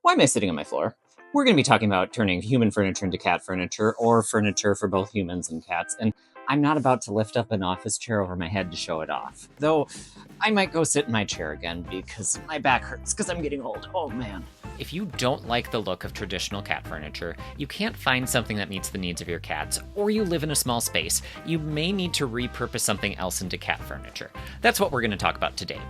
Why am I sitting on my floor? We're going to be talking about turning human furniture into cat furniture, or furniture for both humans and cats, and I'm not about to lift up an office chair over my head to show it off. Though, I might go sit in my chair again because my back hurts because I'm getting old. Oh man. If you don't like the look of traditional cat furniture, you can't find something that meets the needs of your cats, or you live in a small space, you may need to repurpose something else into cat furniture. That's what we're going to talk about today.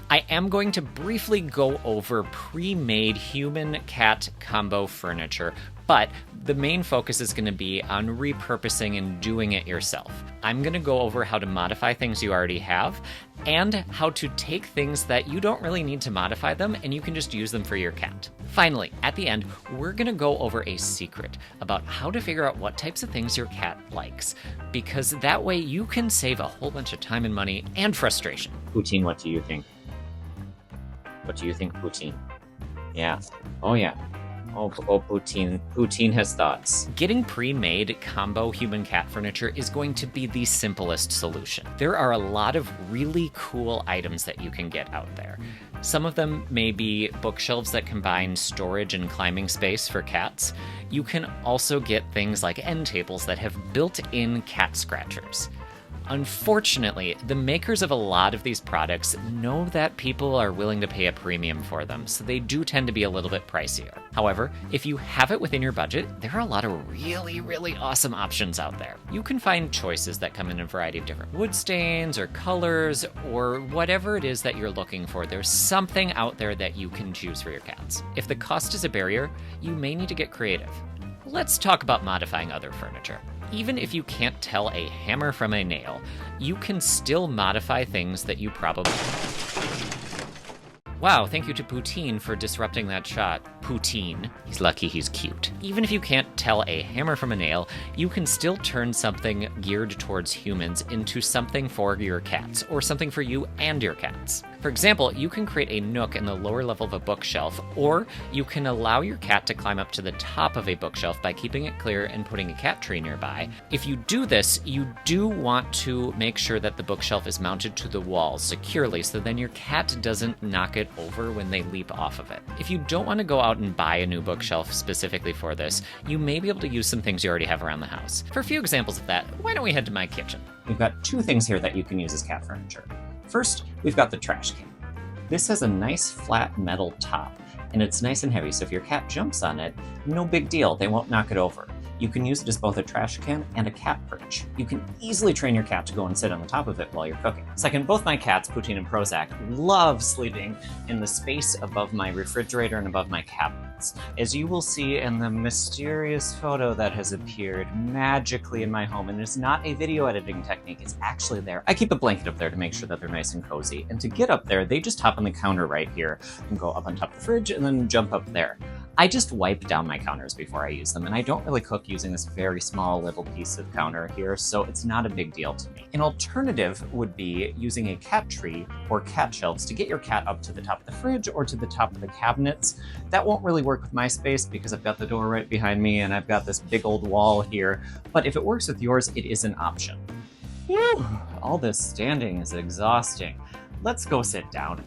I am going to briefly go over pre-made human-cat combo furniture, but the main focus is going to be on repurposing and doing it yourself. I'm going to go over how to modify things you already have, and how to take things that you don't really need to modify them and you can just use them for your cat. Finally, at the end, we're going to go over a secret about how to figure out what types of things your cat likes, because that way you can save a whole bunch of time and money and frustration. Poutine, what do you think? What do you think, Poutine? Yeah. Oh yeah. Oh, Poutine. Poutine has thoughts. Getting pre-made combo human-cat furniture is going to be the simplest solution. There are a lot of really cool items that you can get out there. Some of them may be bookshelves that combine storage and climbing space for cats. You can also get things like end tables that have built-in cat scratchers. Unfortunately, the makers of a lot of these products know that people are willing to pay a premium for them, so they do tend to be a little bit pricier. However, if you have it within your budget, there are a lot of really awesome options out there. You can find choices that come in a variety of different wood stains or colors or whatever it is that you're looking for. There's something out there that you can choose for your cats. If the cost is a barrier, you may need to get creative. Let's talk about modifying other furniture. Even if you can't tell a hammer from a nail, you can still modify things that you probably... Wow, thank you to Poutine for disrupting that shot. Poutine. He's lucky he's cute. Even if you can't tell a hammer from a nail, you can still turn something geared towards humans into something for your cats, or something for you and your cats. For example, you can create a nook in the lower level of a bookshelf, or you can allow your cat to climb up to the top of a bookshelf by keeping it clear and putting a cat tree nearby. If you do this, you do want to make sure that the bookshelf is mounted to the wall securely, so then your cat doesn't knock it over when they leap off of it. If you don't want to go out and buy a new bookshelf specifically for this, you may be able to use some things you already have around the house. For a few examples of that, why don't we head to my kitchen? We've got two things here that you can use as cat furniture. First, we've got the trash can. This has a nice flat metal top, and it's nice and heavy, so if your cat jumps on it, no big deal, they won't knock it over. You can use it as both a trash can and a cat perch. You can easily train your cat to go and sit on the top of it while you're cooking. Second, both my cats, Poutine and Prozac, love sleeping in the space above my refrigerator and above my cabinets. As you will see in the mysterious photo that has appeared magically in my home, and it's not a video editing technique, it's actually there. I keep a blanket up there to make sure that they're nice and cozy. And to get up there, they just hop on the counter right here and go up on top of the fridge and then jump up there. I just wipe down my counters before I use them, and I don't really cook using this very small little piece of counter here, so it's not a big deal to me. An alternative would be using a cat tree or cat shelves to get your cat up to the top of the fridge or to the top of the cabinets. That won't really work with my space because I've got the door right behind me and I've got this big old wall here, but if it works with yours, it is an option. Whew, all this standing is exhausting. Let's go sit down.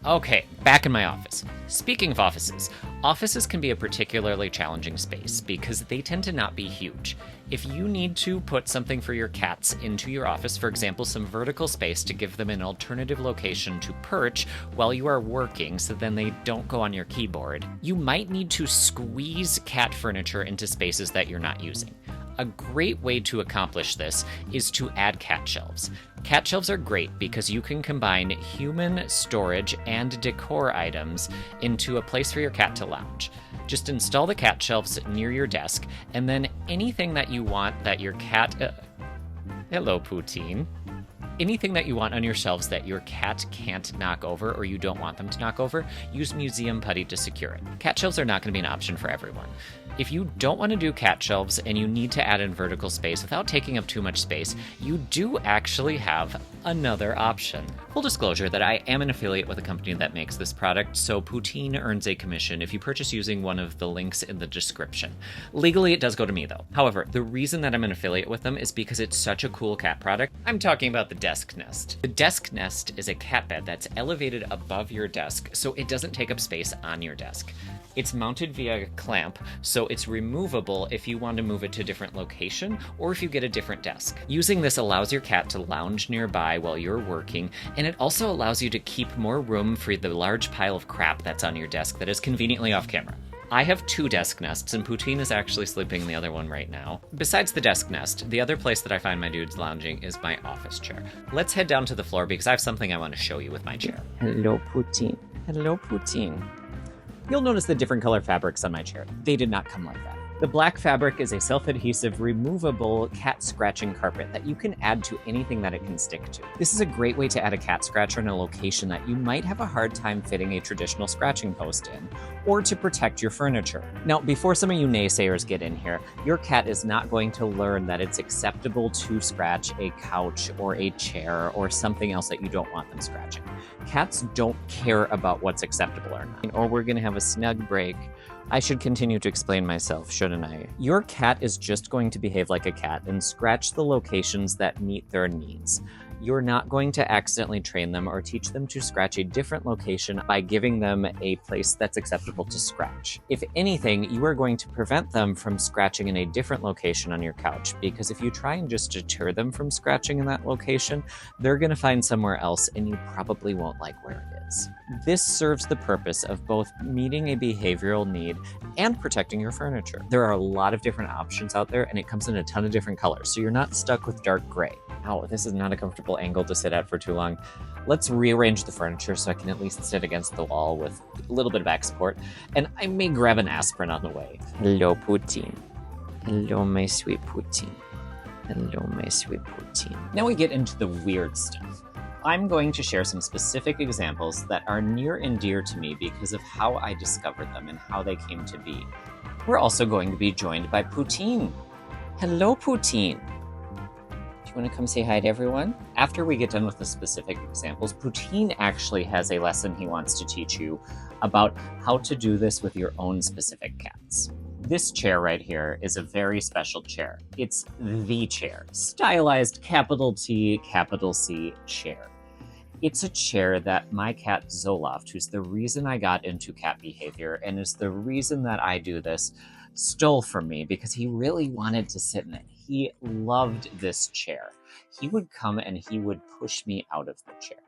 Okay, back in my office. Speaking of offices, offices can be a particularly challenging space because they tend to not be huge. If you need to put something for your cats into your office, for example, some vertical space to give them an alternative location to perch while you are working so then they don't go on your keyboard, you might need to squeeze cat furniture into spaces that you're not using. A great way to accomplish this is to add cat shelves. Cat shelves are great because you can combine human storage and decor items into a place for your cat to lounge. Just install the cat shelves near your desk, and then anything that you want that your cat... Hello, Poutine. Anything that you want on your shelves that your cat can't knock over or you don't want them to knock over, use museum putty to secure it. Cat shelves are not going to be an option for everyone. If you don't want to do cat shelves and you need to add in vertical space without taking up too much space, you do actually have another option. Full disclosure that I am an affiliate with a company that makes this product, so Poutine earns a commission if you purchase using one of the links in the description. Legally, it does go to me though. However, the reason that I'm an affiliate with them is because it's such a cool cat product. I'm talking about the desk nest. The desk nest is a cat bed that's elevated above your desk so it doesn't take up space on your desk. It's mounted via a clamp, so it's removable if you want to move it to a different location or if you get a different desk. Using this allows your cat to lounge nearby while you're working, and it also allows you to keep more room for the large pile of crap that's on your desk that is conveniently off camera. I have 2 desk nests, and Poutine is actually sleeping in the other one right now. Besides the desk nest, the other place that I find my dudes lounging is my office chair. Let's head down to the floor because I have something I want to show you with my chair. Hello, Poutine. Hello, Poutine. You'll notice the different color fabrics on my chair. They did not come like that. The black fabric is a self-adhesive, removable cat scratching carpet that you can add to anything that it can stick to. This is a great way to add a cat scratcher in a location that you might have a hard time fitting a traditional scratching post in, or to protect your furniture. Now, before some of you naysayers get in here, your cat is not going to learn that it's acceptable to scratch a couch or a chair or something else that you don't want them scratching. Cats don't care about what's acceptable or not. Or we're gonna have a snug break. I should continue to explain myself, shouldn't I? Your cat is just going to behave like a cat and scratch the locations that meet their needs. You're not going to accidentally train them or teach them to scratch a different location by giving them a place that's acceptable to scratch. If anything, you are going to prevent them from scratching in a different location on your couch, because if you try and just deter them from scratching in that location, they're going to find somewhere else and you probably won't like where it is. This serves the purpose of both meeting a behavioral need and protecting your furniture. There are a lot of different options out there and it comes in a ton of different colors, so you're not stuck with dark gray. Ow, this is not a comfortable angle to sit at for too long. Let's rearrange the furniture so I can at least sit against the wall with a little bit of back support, and I may grab an aspirin on the way. Hello, Poutine. Hello, my sweet Poutine. Hello, my sweet Poutine. Now we get into the weird stuff. I'm going to share some specific examples that are near and dear to me because of how I discovered them and how they came to be. We're also going to be joined by Poutine. Hello, Poutine. Do you want to come say hi to everyone? After we get done with the specific examples, Poutine actually has a lesson he wants to teach you about how to do this with your own specific cats. This chair right here is a very special chair. It's the chair. Stylized capital T, capital C chair. It's a chair that my cat Zoloft, who's the reason I got into cat behavior and is the reason that I do this, stole from me because he really wanted to sit in it. He loved this chair. He would come and he would push me out of the chair.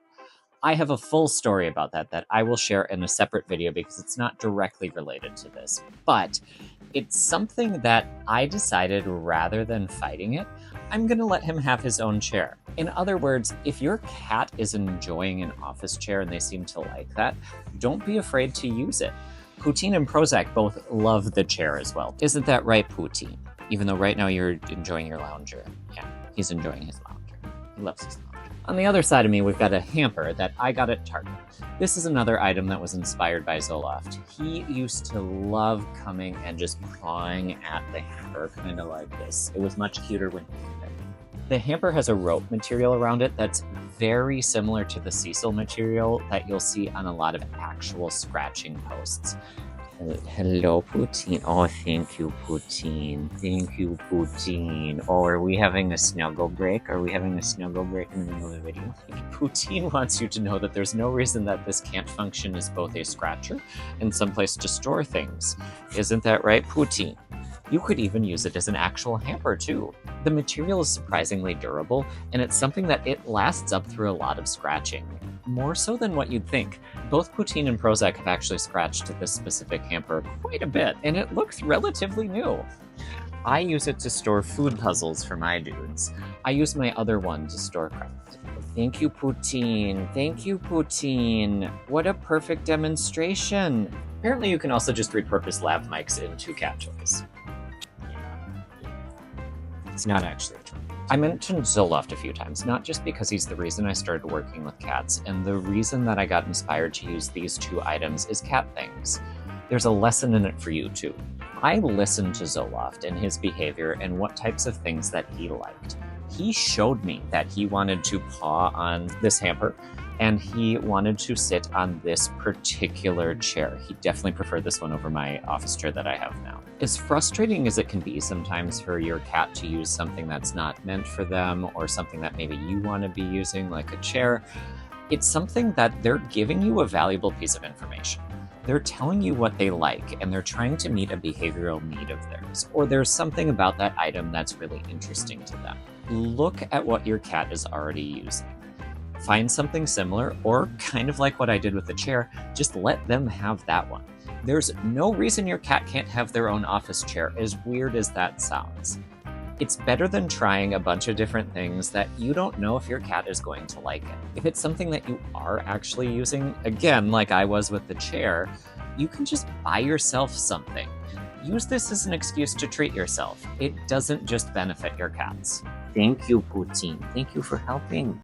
I have a full story about that I will share in a separate video because it's not directly related to this, but it's something that I decided rather than fighting it, I'm gonna let him have his own chair. In other words, if your cat is enjoying an office chair and they seem to like that, don't be afraid to use it. Poutine and Prozac both love the chair as well. Isn't that right, Poutine? Even though right now you're enjoying your lounger. Yeah, he's enjoying his lounger. He loves his lounger. On the other side of me, we've got a hamper that I got at Target. This is another item that was inspired by Zoloft. He used to love coming and just pawing at the hamper, kind of like this. It was much cuter when he did it. The hamper has a rope material around it that's very similar to the Cecil material that you'll see on a lot of actual scratching posts. Hello, Poutine. Oh, thank you, Poutine. Thank you, Poutine. Oh, are we having a snuggle break? Are we having a snuggle break in the middle of the video? Poutine wants you to know that there's no reason that this can't function as both a scratcher and someplace to store things. Isn't that right, Poutine? You could even use it as an actual hamper, too. The material is surprisingly durable, and it's something that it lasts up through a lot of scratching. More so than what you'd think. Both Poutine and Prozac have actually scratched this specific hamper quite a bit, and it looks relatively new. I use it to store food puzzles for my dudes. I use my other one to store craft. Thank you, Poutine. Thank you, Poutine. What a perfect demonstration. Apparently you can also just repurpose lav mics into cat toys. It's not actually a toy. I mentioned Zoloft a few times, not just because he's the reason I started working with cats, and the reason that I got inspired to use these 2 items is cat things. There's a lesson in it for you too. I listened to Zoloft and his behavior and what types of things that he liked. He showed me that he wanted to paw on this hamper and he wanted to sit on this particular chair. He definitely preferred this one over my office chair that I have now. As frustrating as it can be sometimes for your cat to use something that's not meant for them or something that maybe you want to be using, like a chair, it's something that they're giving you a valuable piece of information. They're telling you what they like, and they're trying to meet a behavioral need of theirs, or there's something about that item that's really interesting to them. Look at what your cat is already using. Find something similar, or kind of like what I did with the chair, just let them have that one. There's no reason your cat can't have their own office chair, as weird as that sounds. It's better than trying a bunch of different things that you don't know if your cat is going to like it. If it's something that you are actually using, again, like I was with the chair, you can just buy yourself something. Use this as an excuse to treat yourself. It doesn't just benefit your cats. Thank you, Poutine. Thank you for helping.